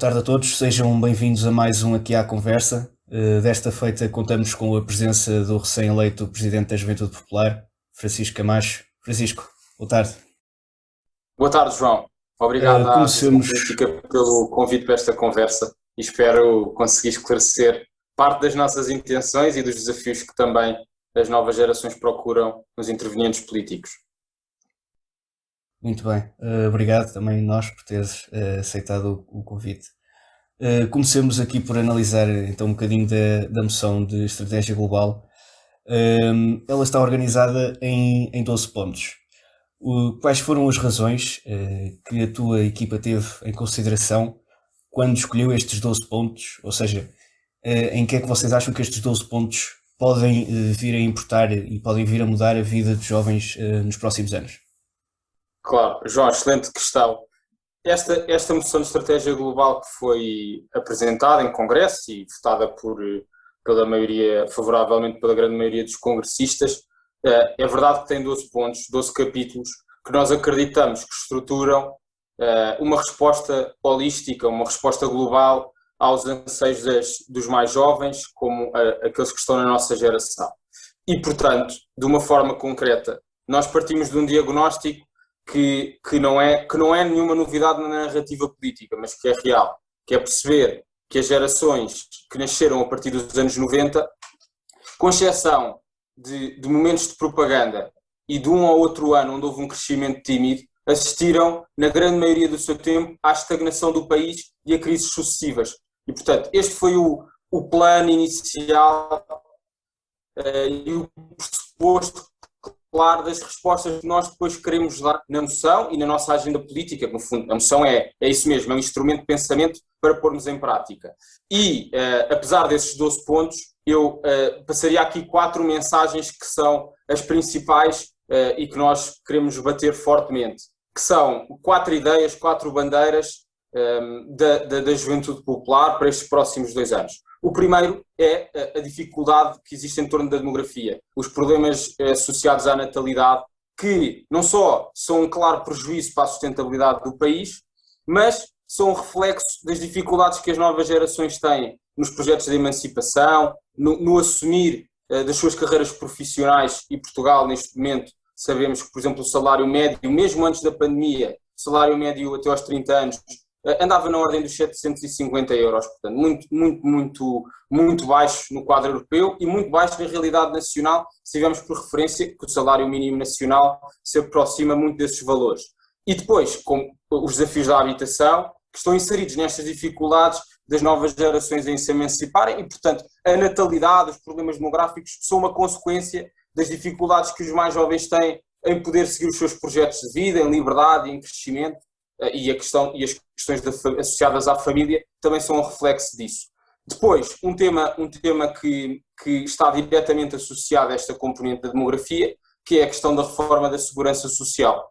tarde a todos, sejam bem-vindos a mais um Aqui à Conversa. Desta feita contamos com a presença do recém-eleito Presidente da Juventude Popular, Francisco Camacho. Francisco, boa tarde. Boa tarde, João. Obrigado à Visão Comecemos. Política pelo convite para esta conversa e espero conseguir esclarecer parte das nossas intenções e dos desafios que também as novas gerações procuram nos intervenientes políticos. Muito bem, obrigado também nós por teres aceitado o convite. Comecemos aqui por analisar então um bocadinho da moção de estratégia global. Ela está organizada em 12 pontos. Quais foram as razões que a tua equipa teve em consideração quando escolheu estes 12 pontos? Ou seja, em que é que vocês acham que estes 12 pontos podem vir a importar e podem vir a mudar a vida dos jovens nos próximos anos? Claro, João, excelente questão. Esta moção de estratégia global que foi apresentada em Congresso e votada pela maioria, favoravelmente pela grande maioria dos congressistas, é verdade que tem 12 pontos, 12 capítulos, que nós acreditamos que estruturam uma resposta holística, uma resposta global aos anseios dos mais jovens, como aqueles que estão na nossa geração. E, portanto, de uma forma concreta, nós partimos de um diagnóstico que não é nenhuma novidade na narrativa política, mas que é real, que é perceber que as gerações que nasceram a partir dos anos 90, com exceção de momentos de propaganda e de um ou outro ano onde houve um crescimento tímido, assistiram, na grande maioria do seu tempo, à estagnação do país e a crises sucessivas. E, portanto, este foi o plano inicial e o pressuposto claro das respostas que nós depois queremos dar na moção e na nossa agenda política, que no fundo a moção é isso mesmo, é um instrumento de pensamento para pormos em prática. E, apesar desses 12 pontos, eu passaria aqui 4 mensagens que são as principais e que nós queremos bater fortemente, que são 4 ideias, 4 bandeiras da juventude popular para estes próximos 2 anos. O primeiro é a dificuldade que existe em torno da demografia, os problemas associados à natalidade, que não só são um claro prejuízo para a sustentabilidade do país, mas são um reflexo das dificuldades que as novas gerações têm nos projetos de emancipação, no assumir das suas carreiras profissionais, e Portugal, neste momento, sabemos que, por exemplo, o salário médio, mesmo antes da pandemia, o salário médio até aos 30 anos, andava na ordem dos 750 euros, portanto, muito baixo no quadro europeu e muito baixo na realidade nacional, se tivermos por referência que o salário mínimo nacional se aproxima muito desses valores. E depois, com os desafios da habitação, que estão inseridos nestas dificuldades das novas gerações em se emanciparem e, portanto, a natalidade, os problemas demográficos são uma consequência das dificuldades que os mais jovens têm em poder seguir os seus projetos de vida, em liberdade e em crescimento. E as questões associadas à família também são um reflexo disso. Depois, um tema que está diretamente associado a esta componente da demografia, que é a questão da reforma da segurança social.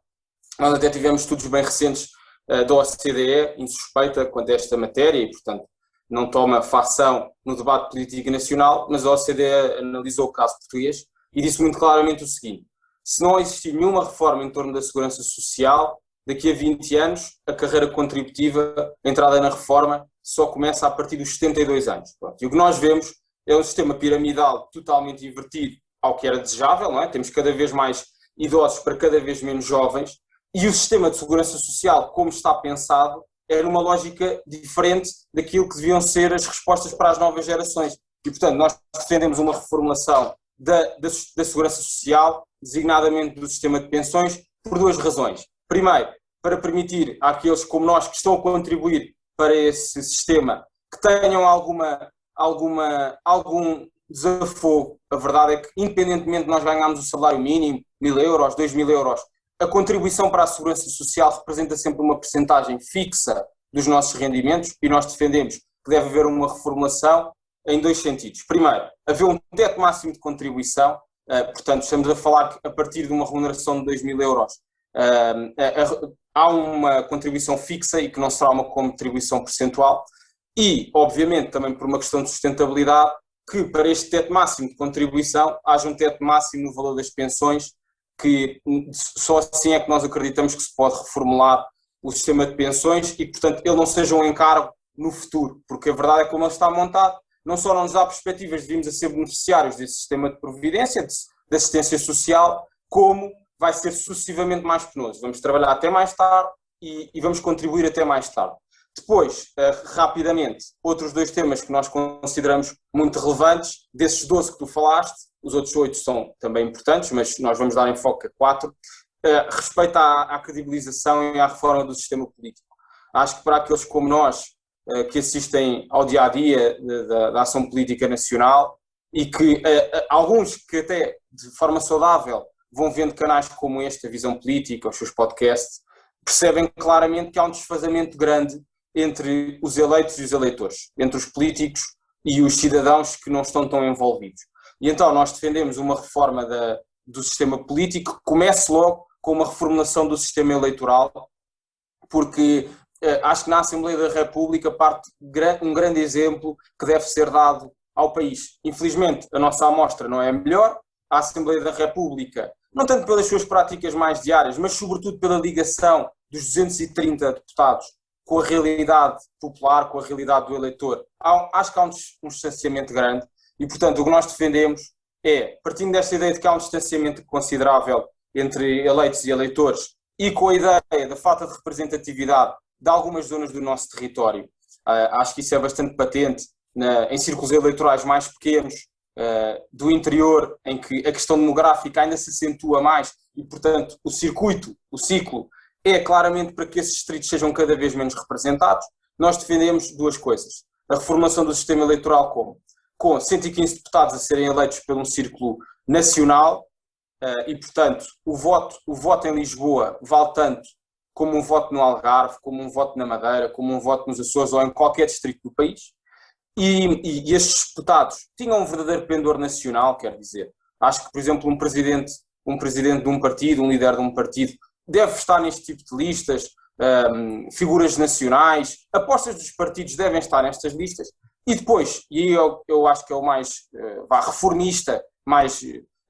Nós até tivemos estudos bem recentes da OCDE, insuspeita quanto a esta matéria, e, portanto, não toma fação no debate político nacional, mas a OCDE analisou o caso português e disse muito claramente o seguinte: se não existir nenhuma reforma em torno da segurança social, daqui a 20 anos, a carreira contributiva, a entrada na reforma, só começa a partir dos 72 anos. Pronto. E o que nós vemos é um sistema piramidal totalmente invertido ao que era desejável, não é? Temos cada vez mais idosos para cada vez menos jovens, e o sistema de segurança social, como está pensado, é numa lógica diferente daquilo que deviam ser as respostas para as novas gerações. E, portanto, nós defendemos uma reformulação da segurança social, designadamente do sistema de pensões, por 2 razões. Primeiro, para permitir àqueles como nós que estão a contribuir para esse sistema que tenham algum desafogo. A verdade é que, independentemente de nós ganharmos o salário mínimo, 1.000 euros, 2.000 euros, a contribuição para a segurança social representa sempre uma percentagem fixa dos nossos rendimentos e nós defendemos que deve haver uma reformulação em 2 sentidos. Primeiro, haver um teto máximo de contribuição, portanto, estamos a falar que a partir de uma remuneração de 2.000 euros, há uma contribuição fixa e que não será uma contribuição percentual e, obviamente, também por uma questão de sustentabilidade, que para este teto máximo de contribuição haja um teto máximo no valor das pensões, que só assim é que nós acreditamos que se pode reformular o sistema de pensões e, portanto, ele não seja um encargo no futuro, porque a verdade é que como ele está montado, não só não nos dá perspectivas de virmos a ser beneficiários desse sistema de previdência, de assistência social, como vai ser sucessivamente mais penoso. Vamos trabalhar até mais tarde e vamos contribuir até mais tarde. Depois, rapidamente, outros 2 temas que nós consideramos muito relevantes, desses 12 que tu falaste, os outros 8 são também importantes, mas nós vamos dar enfoque a 4, respeito à credibilização e à reforma do sistema político. Acho que para aqueles como nós, que assistem ao dia-a-dia da ação política nacional e que alguns que até de forma saudável vão vendo canais como este, a Visão Política, os seus podcasts, percebem claramente que há um desfazamento grande entre os eleitos e os eleitores, entre os políticos e os cidadãos que não estão tão envolvidos. E então nós defendemos uma reforma do sistema político que comece logo com uma reformulação do sistema eleitoral, porque acho que na Assembleia da República parte um grande exemplo que deve ser dado ao país. Infelizmente, a nossa amostra não é a melhor. A Assembleia da República, não tanto pelas suas práticas mais diárias, mas sobretudo pela ligação dos 230 deputados com a realidade popular, com a realidade do eleitor. Acho que há um distanciamento grande e, portanto, o que nós defendemos é, partindo desta ideia de que há um distanciamento considerável entre eleitos e eleitores e com a ideia da falta de representatividade de algumas zonas do nosso território, acho que isso é bastante patente em círculos eleitorais mais pequenos, do interior, em que a questão demográfica ainda se acentua mais e, portanto, o ciclo é claramente para que esses distritos sejam cada vez menos representados. Nós defendemos 2 coisas. A reformulação do sistema eleitoral com 115 deputados a serem eleitos por um círculo nacional e, portanto, o voto em Lisboa vale tanto como um voto no Algarve, como um voto na Madeira, como um voto nos Açores ou em qualquer distrito do país. E estes deputados tinham um verdadeiro pendor nacional, quer dizer. Acho que, por exemplo, um presidente de um partido, um líder de um partido, deve estar neste tipo de listas, figuras nacionais, apostas dos partidos devem estar nestas listas, e depois, e aí eu acho que é o mais reformista,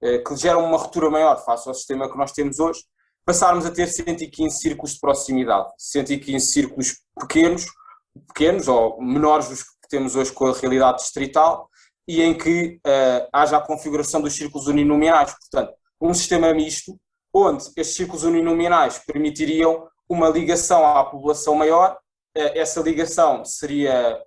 que gera uma ruptura maior face ao sistema que nós temos hoje, passarmos a ter 115 círculos de proximidade, 115 círculos pequenos ou menores dos que temos hoje com a realidade distrital, e em que haja a configuração dos círculos uninominais, portanto, um sistema misto, onde estes círculos uninominais permitiriam uma ligação à população maior. Essa ligação seria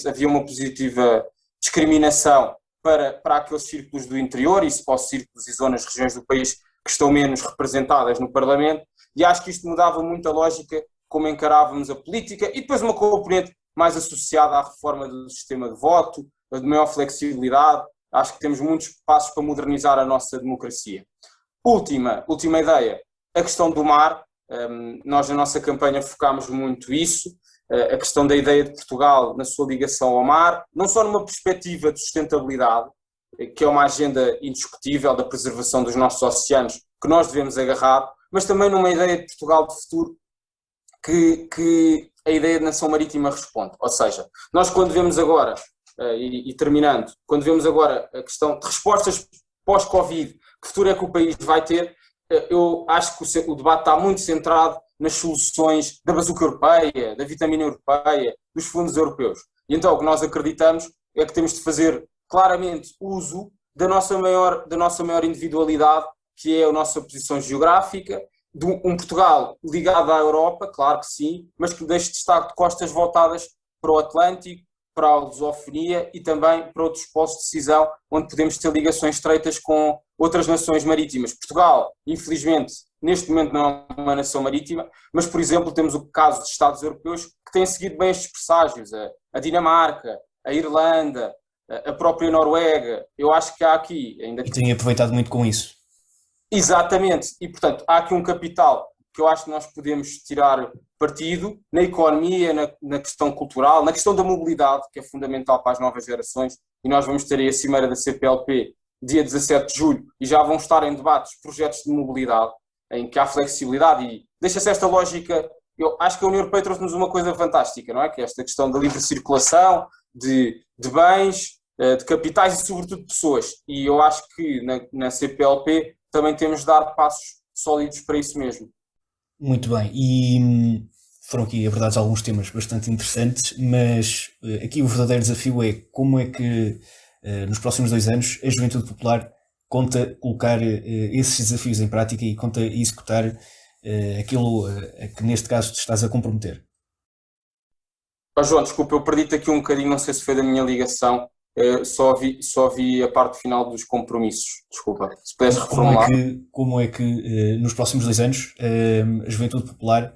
havia uma positiva discriminação para aqueles círculos do interior, e para os círculos e zonas, regiões do país que estão menos representadas no Parlamento, e acho que isto mudava muito a lógica como encarávamos a política, e depois uma componente mais associada à reforma do sistema de voto, de maior flexibilidade. Acho que temos muitos passos para modernizar a nossa democracia. Última ideia, a questão do mar. Nós na nossa campanha focámos muito isso, a questão da ideia de Portugal na sua ligação ao mar, não só numa perspectiva de sustentabilidade, que é uma agenda indiscutível da preservação dos nossos oceanos, que nós devemos agarrar, mas também numa ideia de Portugal de futuro que a ideia de nação marítima responde. Ou seja, nós quando vemos agora, e terminando, quando vemos agora a questão de respostas pós-Covid, que futuro é que o país vai ter, eu acho que o debate está muito centrado nas soluções da bazuca europeia, da vitamina europeia, dos fundos europeus. E então o que nós acreditamos é que temos de fazer claramente uso da nossa maior individualidade, que é a nossa posição geográfica, de um Portugal ligado à Europa, claro que sim, mas que deixe de estar de costas voltadas para o Atlântico, para a lusofonia e também para outros postos de decisão onde podemos ter ligações estreitas com outras nações marítimas. Portugal, infelizmente, neste momento não é uma nação marítima, mas, por exemplo, temos o caso de Estados europeus que têm seguido bem estes presságios, a Dinamarca, a Irlanda, a própria Noruega. Eu acho que há aqui ainda... E têm aproveitado muito com isso. Exatamente, e portanto há aqui um capital que eu acho que nós podemos tirar partido na economia, na questão cultural, na questão da mobilidade, que é fundamental para as novas gerações, e nós vamos ter aí a cimeira da CPLP dia 17 de julho, e já vão estar em debates projetos de mobilidade, em que há flexibilidade, e deixa-se esta lógica. Eu acho que a União Europeia trouxe-nos uma coisa fantástica, não é? Que é esta questão da livre circulação, de bens, de capitais e sobretudo de pessoas, e eu acho que na CPLP também temos de dar passos sólidos para isso mesmo. Muito bem, e foram aqui abordados alguns temas bastante interessantes, mas aqui o verdadeiro desafio é como é que nos próximos 2 anos a Juventude Popular conta colocar esses desafios em prática e conta executar aquilo a que neste caso te estás a comprometer. João, desculpa, eu perdi-te aqui um bocadinho, não sei se foi da minha ligação, só vi a parte final dos compromissos, desculpa, se puderes reformular. Como é que nos próximos 2 anos a Juventude Popular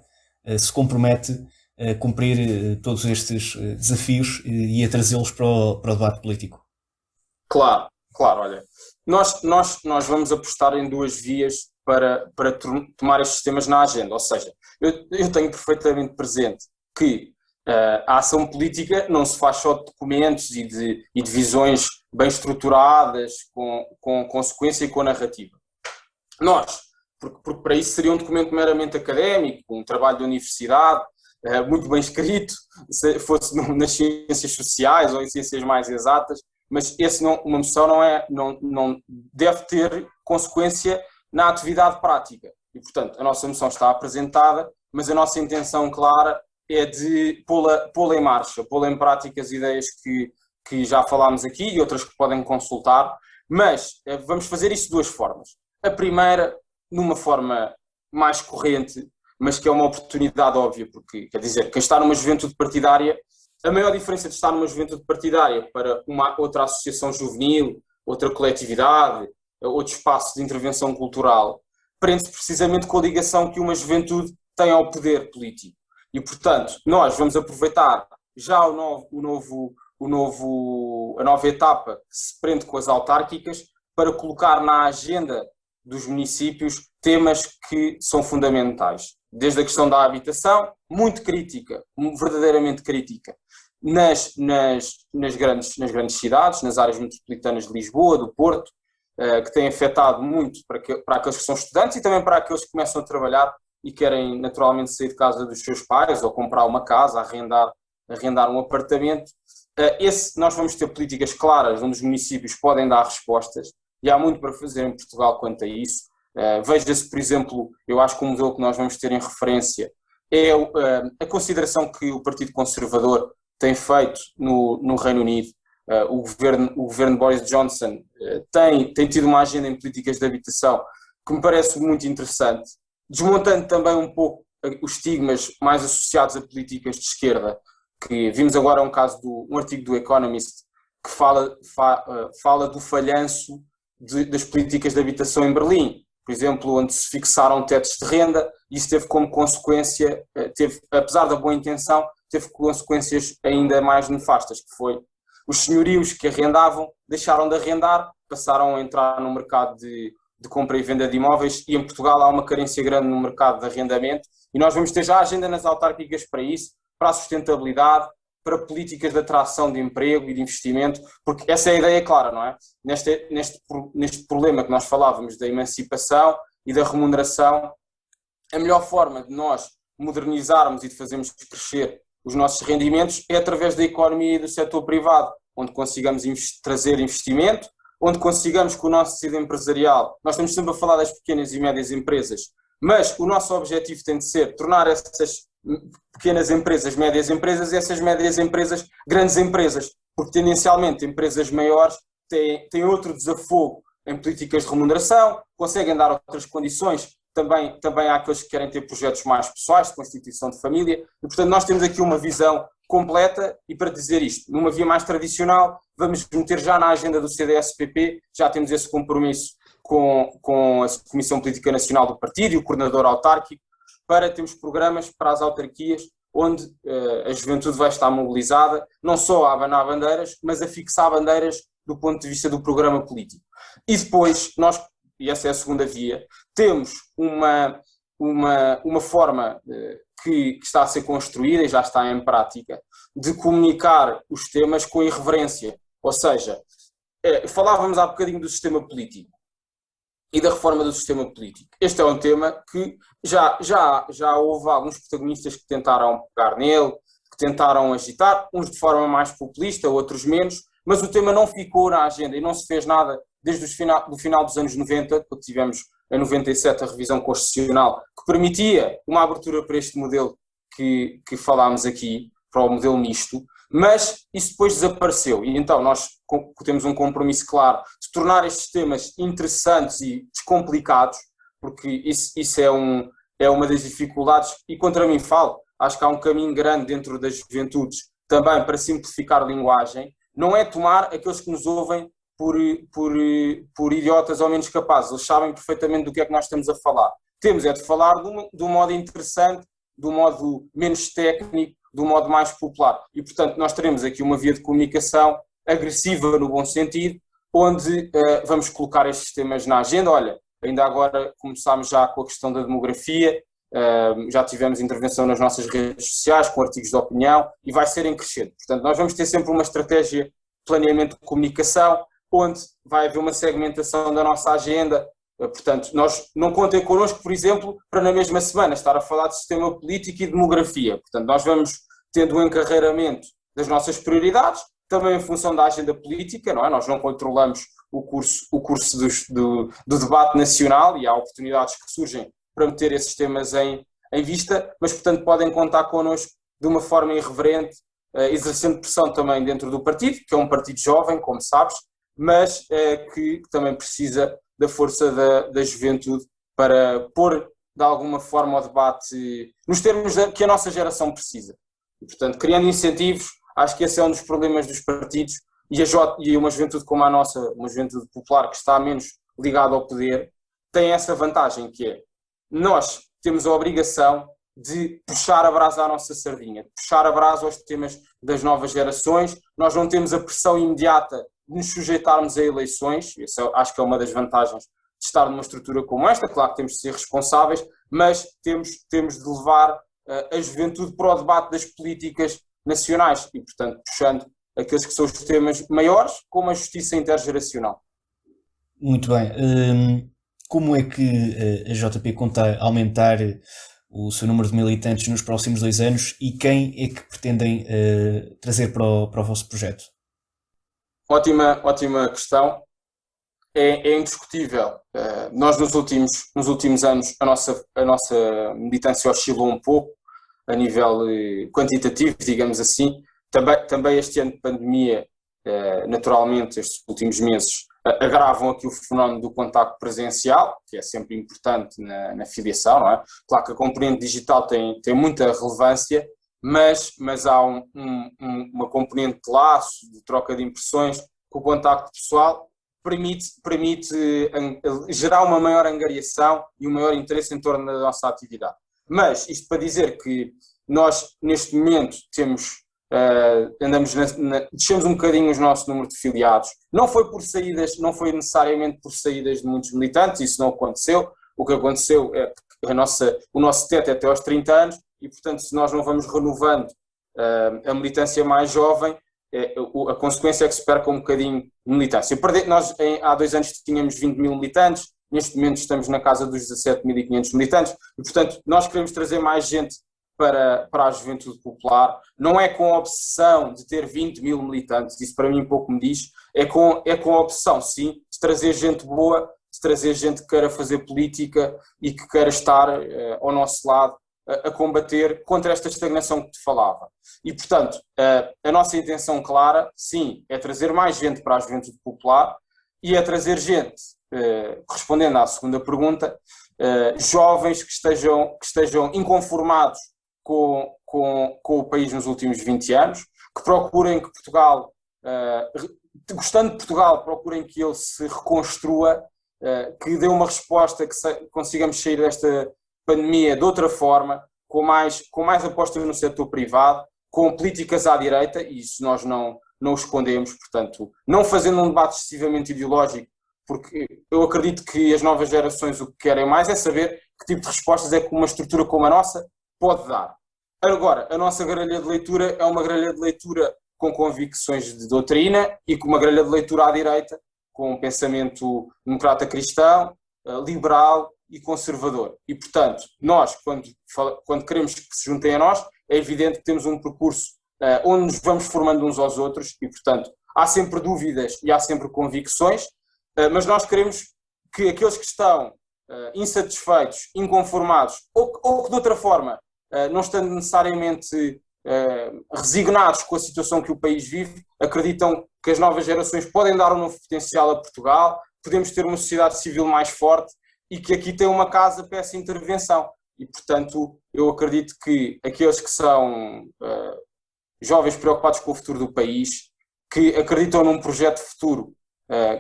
se compromete a cumprir todos estes desafios e a trazê-los para o debate político? Claro, olha, nós vamos apostar em duas vias para tomar estes temas na agenda, ou seja, eu tenho perfeitamente presente que a ação política não se faz só de documentos e de visões bem estruturadas, com consequência e com narrativa. Porque para isso seria um documento meramente académico, um trabalho de universidade, muito bem escrito, se fosse nas ciências sociais ou em ciências mais exatas, mas uma moção não deve ter consequência na atividade prática. E, portanto, a nossa moção está apresentada, mas a nossa intenção clara é de pô-la em marcha, pô-la em prática as ideias que já falámos aqui e outras que podem consultar, mas vamos fazer isso de duas formas. A primeira, numa forma mais corrente, mas que é uma oportunidade óbvia, porque, quer dizer, quem está numa juventude partidária, a maior diferença de estar numa juventude partidária para uma outra associação juvenil, outra coletividade, outro espaço de intervenção cultural, prende-se precisamente com a ligação que uma juventude tem ao poder político. E, portanto, nós vamos aproveitar já a nova etapa que se prende com as autárquicas para colocar na agenda dos municípios temas que são fundamentais. Desde a questão da habitação, muito crítica, verdadeiramente crítica, nas grandes cidades, nas áreas metropolitanas de Lisboa, do Porto, que tem afetado muito para aqueles que são estudantes e também para aqueles que começam a trabalhar e querem naturalmente sair de casa dos seus pais ou comprar uma casa, arrendar um apartamento. Nós vamos ter políticas claras onde os municípios podem dar respostas e há muito para fazer em Portugal quanto a isso. Veja-se, por exemplo, eu acho que o modelo que nós vamos ter em referência é a consideração que o Partido Conservador tem feito no Reino Unido. O governo Boris Johnson tem tido uma agenda em políticas de habitação que me parece muito interessante, desmontando também um pouco os estigmas mais associados a políticas de esquerda, que vimos agora um artigo do Economist que fala do falhanço das políticas de habitação em Berlim, por exemplo, onde se fixaram tetos de renda, e isso teve como consequência, apesar da boa intenção, teve consequências ainda mais nefastas, que foi os senhorios que arrendavam, deixaram de arrendar, passaram a entrar no mercado de compra e venda de imóveis, e em Portugal há uma carência grande no mercado de arrendamento, e nós vamos ter já a agenda nas autárquicas para isso, para a sustentabilidade, para políticas de atração de emprego e de investimento, porque essa é a ideia clara, não é? Neste problema que nós falávamos da emancipação e da remuneração, a melhor forma de nós modernizarmos e de fazermos crescer os nossos rendimentos é através da economia e do setor privado, onde consigamos trazer investimento, onde consigamos que o nosso tecido empresarial, nós estamos sempre a falar das pequenas e médias empresas, mas o nosso objetivo tem de ser tornar essas pequenas empresas, médias empresas, e essas médias empresas, grandes empresas, porque tendencialmente empresas maiores têm outro desafogo em políticas de remuneração, conseguem dar outras condições, também há aqueles que querem ter projetos mais pessoais, de constituição de família, e portanto nós temos aqui uma visão completa, e para dizer isto, numa via mais tradicional, vamos meter já na agenda do CDS-PP, já temos esse compromisso com a Comissão Política Nacional do Partido e o coordenador autárquico, para termos programas para as autarquias onde a juventude vai estar mobilizada, não só a abanar bandeiras, mas a fixar bandeiras do ponto de vista do programa político. E depois, e essa é a segunda via, temos uma forma que está a ser construída e já está em prática, de comunicar os temas com irreverência. Ou seja, falávamos há bocadinho do sistema político e da reforma do sistema político. Este é um tema que já houve alguns protagonistas que tentaram pegar nele, que tentaram agitar, uns de forma mais populista, outros menos, mas o tema não ficou na agenda e não se fez nada desde o final dos anos 90, quando tivemos em 97 a revisão constitucional, que permitia uma abertura para este modelo que falámos aqui, para o modelo misto, mas isso depois desapareceu e então nós temos um compromisso claro de tornar estes temas interessantes e descomplicados, porque isso é uma das dificuldades e contra mim falo, acho que há um caminho grande dentro das juventudes também para simplificar a linguagem, não é tomar aqueles que nos ouvem por idiotas ou menos capazes, eles sabem perfeitamente do que é que nós estamos a falar. Temos é de falar de um modo interessante, de um modo menos técnico, de um modo mais popular. E, portanto, nós teremos aqui uma via de comunicação agressiva no bom sentido, onde vamos colocar estes temas na agenda. Olha, ainda agora começámos já com a questão da demografia, já tivemos intervenção nas nossas redes sociais, com artigos de opinião, e vai ser em crescente. Portanto, nós vamos ter sempre uma estratégia de planeamento de comunicação, onde vai haver uma segmentação da nossa agenda. Portanto, nós não contem connosco, por exemplo, para na mesma semana estar a falar de sistema político e demografia. Portanto, nós vamos tendo um encarreiramento das nossas prioridades, também em função da agenda política, não é? Nós não controlamos o curso do debate nacional e há oportunidades que surgem para meter esses temas em vista, mas, portanto, podem contar connosco de uma forma irreverente, exercendo pressão também dentro do partido, que é um partido jovem, como sabes, mas que também precisa da força da juventude para pôr, de alguma forma, o debate nos termos que a nossa geração precisa. E, portanto, criando incentivos, acho que esse é um dos problemas dos partidos e uma juventude como a nossa, uma juventude popular que está menos ligada ao poder, tem essa vantagem que é, nós temos a obrigação de puxar a brasa à nossa sardinha, de puxar a brasa aos temas das novas gerações, nós não temos a pressão imediata de nos sujeitarmos a eleições, isso acho que é uma das vantagens de estar numa estrutura como esta, claro que temos de ser responsáveis, mas temos de levar a juventude para o debate das políticas nacionais e, portanto, puxando aqueles que são os temas maiores, como a justiça intergeracional. Muito bem. Como é que a JP conta aumentar o seu número de militantes nos próximos 2 anos e quem é que pretendem trazer para o vosso projeto? Ótima questão. É indiscutível. Nós nos últimos anos a nossa militância oscilou um pouco a nível quantitativo, digamos assim. Também este ano de pandemia, naturalmente, estes últimos meses, agravam aqui o fenómeno do contacto presencial, que é sempre importante na filiação, não é? Claro que a componente digital tem muita relevância, mas há uma componente de laço, de troca de impressões, que o contacto pessoal permite gerar uma maior angariação e um maior interesse em torno da nossa atividade. Mas isto para dizer que nós, neste momento, descemos um bocadinho o nosso número de filiados. Não foi necessariamente por saídas de muitos militantes, isso não aconteceu. O que aconteceu é que o nosso teto é até aos 30 anos e, portanto, se nós não vamos renovando a militância mais jovem, a consequência é que se perca um bocadinho de militância. Nós há 2 anos tínhamos 20 mil militantes, neste momento estamos na casa dos 17.500 militantes e, portanto, nós queremos trazer mais gente para a juventude popular, não é com a obsessão de ter 20 mil militantes, isso para mim pouco me diz, é com a opção, sim, de trazer gente boa, de trazer gente que queira fazer política e que queira estar ao nosso lado a combater contra esta estagnação que te falava. E, portanto, a nossa intenção clara, sim, é trazer mais gente para a juventude popular e é trazer gente, respondendo à segunda pergunta, jovens que estejam inconformados com o país nos últimos 20 anos, que procurem que Portugal, gostando de Portugal, procurem que ele se reconstrua, que dê uma resposta, que consigamos sair desta pandemia de outra forma, com mais aposta no setor privado, com políticas à direita, e isso nós não escondemos, portanto, não fazendo um debate excessivamente ideológico, porque eu acredito que as novas gerações o que querem mais é saber que tipo de respostas é que uma estrutura como a nossa pode dar. Agora, a nossa grelha de leitura é uma grelha de leitura com convicções de doutrina e com uma grelha de leitura à direita, com um pensamento democrata cristão, liberal e conservador. E, portanto, nós, quando queremos que se juntem a nós, é evidente que temos um percurso onde nos vamos formando uns aos outros e, portanto, há sempre dúvidas e há sempre convicções, mas nós queremos que aqueles que estão insatisfeitos, inconformados ou que de outra forma não estando necessariamente resignados com a situação que o país vive, acreditam que as novas gerações podem dar um novo potencial a Portugal, podemos ter uma sociedade civil mais forte e que aqui tem uma casa para essa intervenção. E, portanto, eu acredito que aqueles que são jovens preocupados com o futuro do país, que acreditam num projeto futuro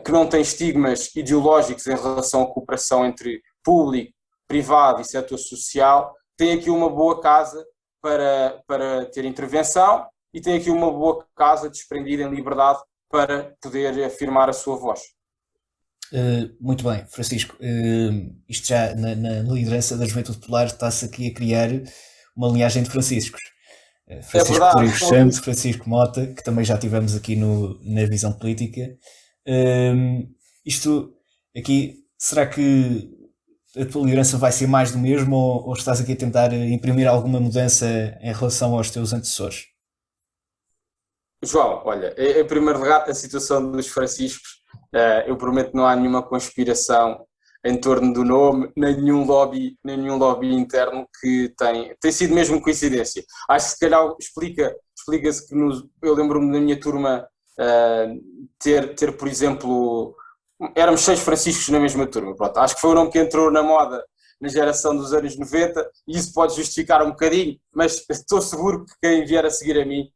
que não tem estigmas ideológicos em relação à cooperação entre público, privado e setor social, têm aqui uma boa casa para ter intervenção e têm aqui uma boa casa desprendida em liberdade para poder afirmar a sua voz. Muito bem, Francisco. Isto já na liderança da Juventude Popular está-se aqui a criar uma linhagem de Franciscos. Francisco Rodrigues Santos, Francisco Mota, que também já tivemos aqui na Visão Política. Isto aqui, será que a tua liderança vai ser mais do mesmo ou estás aqui a tentar imprimir alguma mudança em relação aos teus antecessores? João, olha, em primeiro lugar, a situação dos Franciscos, eu prometo que não há nenhuma conspiração em torno do nome, nem nenhum lobby interno que tem sido mesmo coincidência. Acho que se calhar explica-se que eu lembro-me da minha turma ter, por exemplo, éramos 6 Franciscos na mesma turma. Pronto, acho que foi o nome que entrou na moda na geração dos anos 90 e isso pode justificar um bocadinho, mas estou seguro que quem vier a seguir a mim,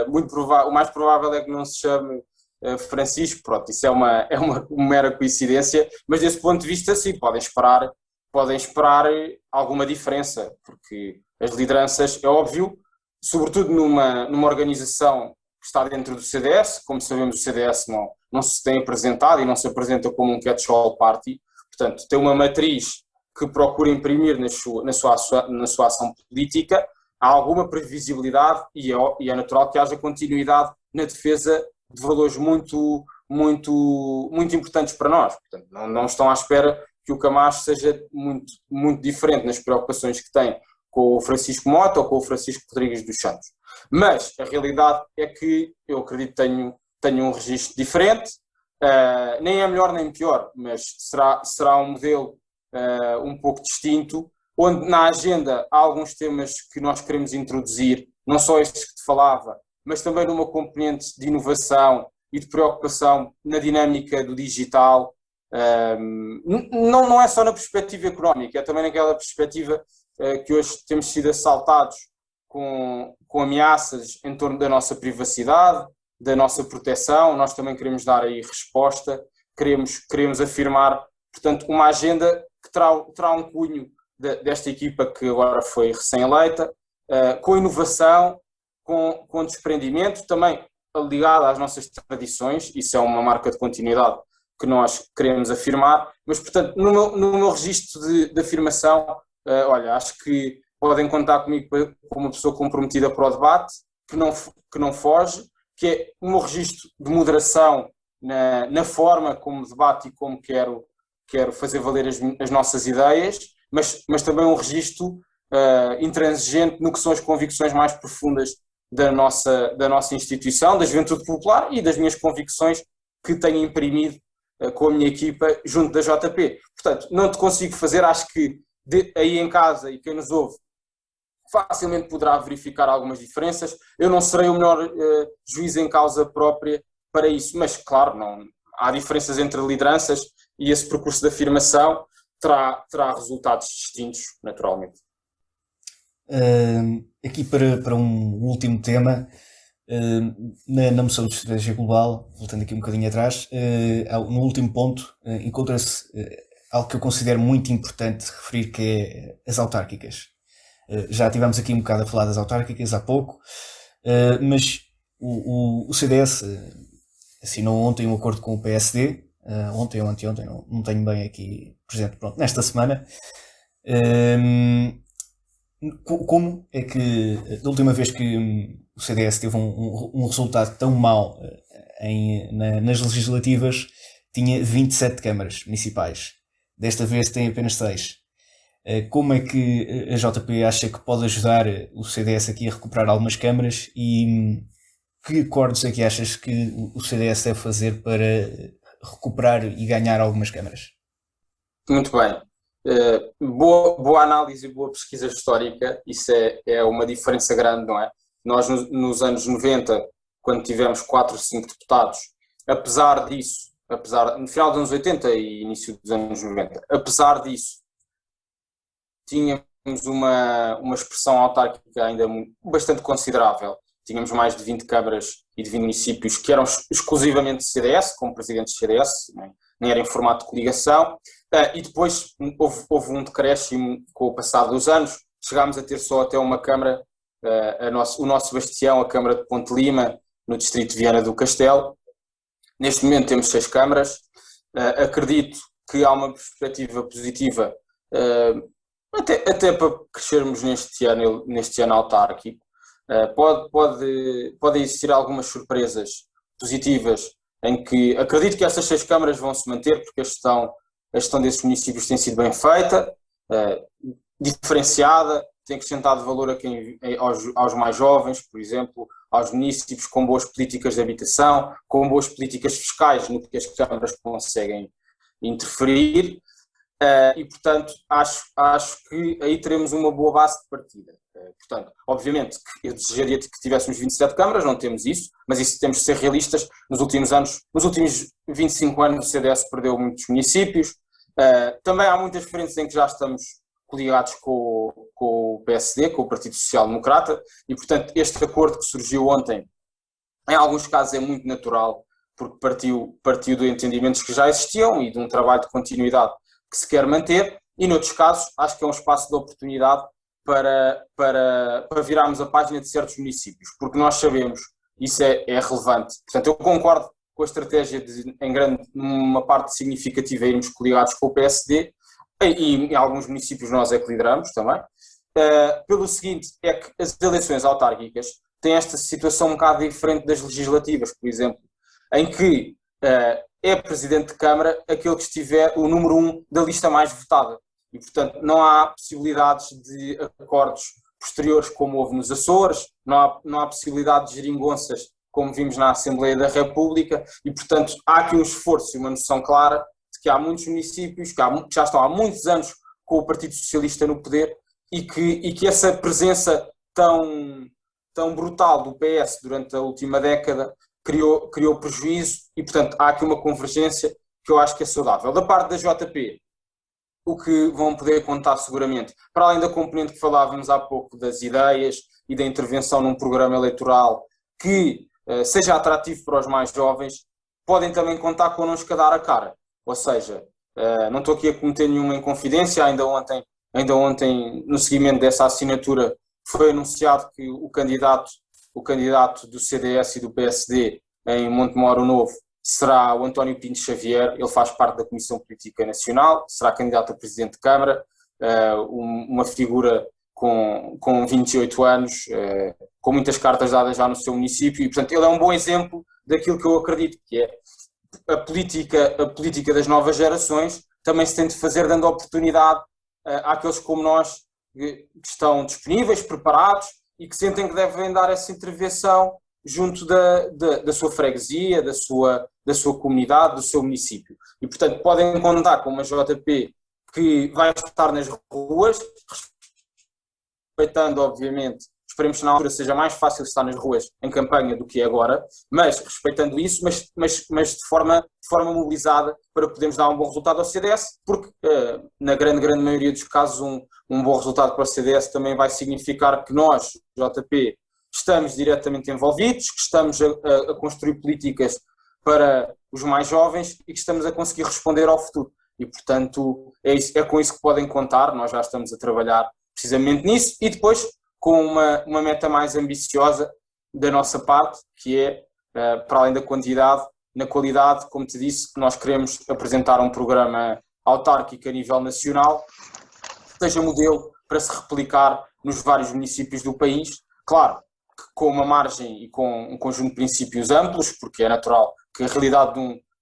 o mais provável é que não se chame Francisco. Pronto, isso é uma mera coincidência, mas desse ponto de vista sim, podem esperar alguma diferença, porque as lideranças, é óbvio, sobretudo numa organização que está dentro do CDS, como sabemos o CDS não se tem apresentado e não se apresenta como um catch-all party, portanto tem uma matriz que procura imprimir na sua ação política, há alguma previsibilidade e é natural que haja continuidade na defesa de valores muito, muito, muito importantes para nós. Portanto, não estão à espera que o Camacho seja muito, muito diferente nas preocupações que tem com o Francisco Mota ou com o Francisco Rodrigues dos Santos. Mas a realidade é que eu acredito que tenho um registro diferente, nem é melhor nem pior, mas será um modelo um pouco distinto, onde na agenda há alguns temas que nós queremos introduzir, não só estes que te falava, mas também numa componente de inovação e de preocupação na dinâmica do digital. Não é só na perspectiva económica, é também naquela perspectiva que hoje temos sido assaltados com ameaças em torno da nossa privacidade, da nossa proteção. Nós também queremos dar aí resposta, queremos afirmar, portanto, uma agenda que terá um cunho desta equipa que agora foi recém-eleita, com inovação, com desprendimento, também ligada às nossas tradições. Isso é uma marca de continuidade que nós queremos afirmar, mas, portanto, no meu registro de afirmação, olha, acho que podem contar comigo como uma pessoa comprometida para o debate, que não foge, que é o meu registro de moderação na forma como debate e como quero fazer valer as nossas ideias, mas também um registro intransigente no que são as convicções mais profundas da nossa instituição, da Juventude Popular e das minhas convicções que tenho imprimido com a minha equipa junto da JP. Portanto, não te consigo fazer, acho que aí em casa e quem nos ouve facilmente poderá verificar algumas diferenças. Eu não serei o melhor juiz em causa própria para isso, mas claro, há diferenças entre lideranças e esse percurso de afirmação terá resultados distintos, naturalmente. Aqui para um último tema, na moção de estratégia global, voltando aqui um bocadinho atrás, no último ponto encontra-se algo que eu considero muito importante referir, que é as autárquicas. Já tivemos aqui um bocado a falar das autárquicas há pouco, mas o CDS assinou ontem um acordo com o PSD, ontem ou anteontem, não tenho bem aqui presente, pronto, nesta semana. Como é que da última vez que o CDS teve um resultado tão mau nas legislativas, tinha 27 câmaras municipais, desta vez tem apenas 6. Como é que a JP acha que pode ajudar o CDS aqui a recuperar algumas câmaras e que acordos é que achas que o CDS deve fazer para recuperar e ganhar algumas câmaras? Muito bem. boa análise e boa pesquisa histórica, isso é uma diferença grande, não é? Nós nos anos 90, quando tivemos 4 ou 5 deputados, apesar disso, no final dos anos 80 e início dos anos 90, apesar disso, tínhamos uma expressão autárquica ainda bastante considerável. Tínhamos mais de 20 câmaras e de 20 municípios que eram exclusivamente de CDS, como presidentes de CDS, nem era em formato de coligação, e depois houve um decréscimo com o passar dos anos, chegámos a ter só até uma câmara, o nosso bastião, a Câmara de Ponte Lima, no distrito de Viana do Castelo. Neste momento temos 6 câmaras, acredito que há uma perspectiva positiva, até para crescermos neste ano autárquico. Podem existir algumas surpresas positivas em que acredito que estas 6 câmaras vão se manter porque a gestão desses municípios tem sido bem feita, diferenciada, tem acrescentado valor aos mais jovens, por exemplo, aos municípios com boas políticas de habitação, com boas políticas fiscais no que as câmaras conseguem interferir. E, portanto, acho que aí teremos uma boa base de partida. Portanto, obviamente, eu desejaria que tivéssemos 27 câmaras, não temos isso, mas isso temos de ser realistas. Nos últimos 25 anos, o CDS perdeu muitos municípios. Também há muitas frentes em que já estamos coligados com o PSD, com o Partido Social Democrata, e, portanto, este acordo que surgiu ontem, em alguns casos é muito natural, porque partiu de entendimentos que já existiam e de um trabalho de continuidade que se quer manter, e noutros casos acho que é um espaço de oportunidade para virarmos a página de certos municípios, porque nós sabemos, isso é relevante. Portanto, eu concordo com a estratégia de, numa parte significativa, irmos coligados com o PSD, e em alguns municípios nós é que lideramos também, pelo seguinte, é que as eleições autárquicas têm esta situação um bocado diferente das legislativas, por exemplo, em que é presidente de Câmara aquele que estiver o número 1 da lista mais votada. E, portanto, não há possibilidades de acordos posteriores como houve nos Açores, não há possibilidade de geringonças como vimos na Assembleia da República e, portanto, há aqui um esforço e uma noção clara de que há muitos municípios que já estão há muitos anos com o Partido Socialista no poder e que essa presença tão brutal do PS durante a última década criou prejuízo e, portanto, há aqui uma convergência que eu acho que é saudável. Da parte da JP, o que vão poder contar seguramente, para além da componente que falávamos há pouco das ideias e da intervenção num programa eleitoral que seja atrativo para os mais jovens, podem também contar connosco a dar a cara. Ou seja, não estou aqui a cometer nenhuma inconfidência, ainda ontem no seguimento dessa assinatura foi anunciado que o candidato do CDS e do PSD em Montemoro Novo será o António Pinto Xavier, ele faz parte da Comissão Política Nacional, será candidato a Presidente de Câmara, uma figura com 28 anos, com muitas cartas dadas já no seu município e, portanto, ele é um bom exemplo daquilo que eu acredito, que é a política das novas gerações também se tem de fazer dando oportunidade àqueles como nós que estão disponíveis, preparados e que sentem que devem dar essa intervenção junto da sua freguesia, da sua comunidade, do seu município. E, portanto, podem contar com uma JP que vai estar nas ruas, respeitando, obviamente, esperemos que na altura seja mais fácil estar nas ruas em campanha do que é agora, mas respeitando isso, mas de forma mobilizada para podermos dar um bom resultado ao CDS, porque na grande maioria dos casos um bom resultado para o CDS também vai significar que nós, JP, estamos diretamente envolvidos, que estamos a construir políticas para os mais jovens e que estamos a conseguir responder ao futuro. E, portanto, é com isso que podem contar, nós já estamos a trabalhar precisamente nisso e depois com uma meta mais ambiciosa da nossa parte, que é, para além da quantidade, na qualidade, como te disse, nós queremos apresentar um programa autárquico a nível nacional, que seja modelo para se replicar nos vários municípios do país, claro, com uma margem e com um conjunto de princípios amplos, porque é natural que a realidade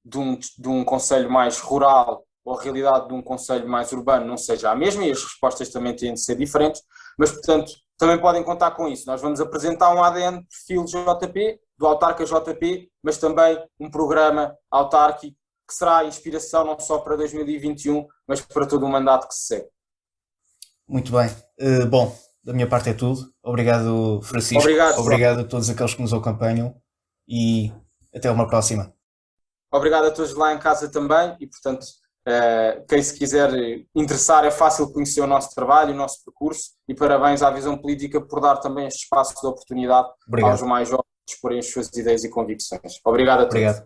de um concelho mais rural ou a realidade de um concelho mais urbano não seja a mesma e as respostas também têm de ser diferentes, mas, portanto, também podem contar com isso. Nós vamos apresentar um ADN de perfil JP, do autarca JP, mas também um programa autárquico que será a inspiração não só para 2021, mas para todo o mandato que se segue. Muito bem. Bom, da minha parte é tudo. Obrigado, Francisco. Obrigado a todos aqueles que nos acompanham e até uma próxima. Obrigado a todos lá em casa também e, portanto, quem se quiser interessar é fácil conhecer o nosso trabalho, o nosso percurso e parabéns à Visão Política por dar também este espaço de oportunidade aos mais jovens de exporem as suas ideias e convicções. Obrigado a todos.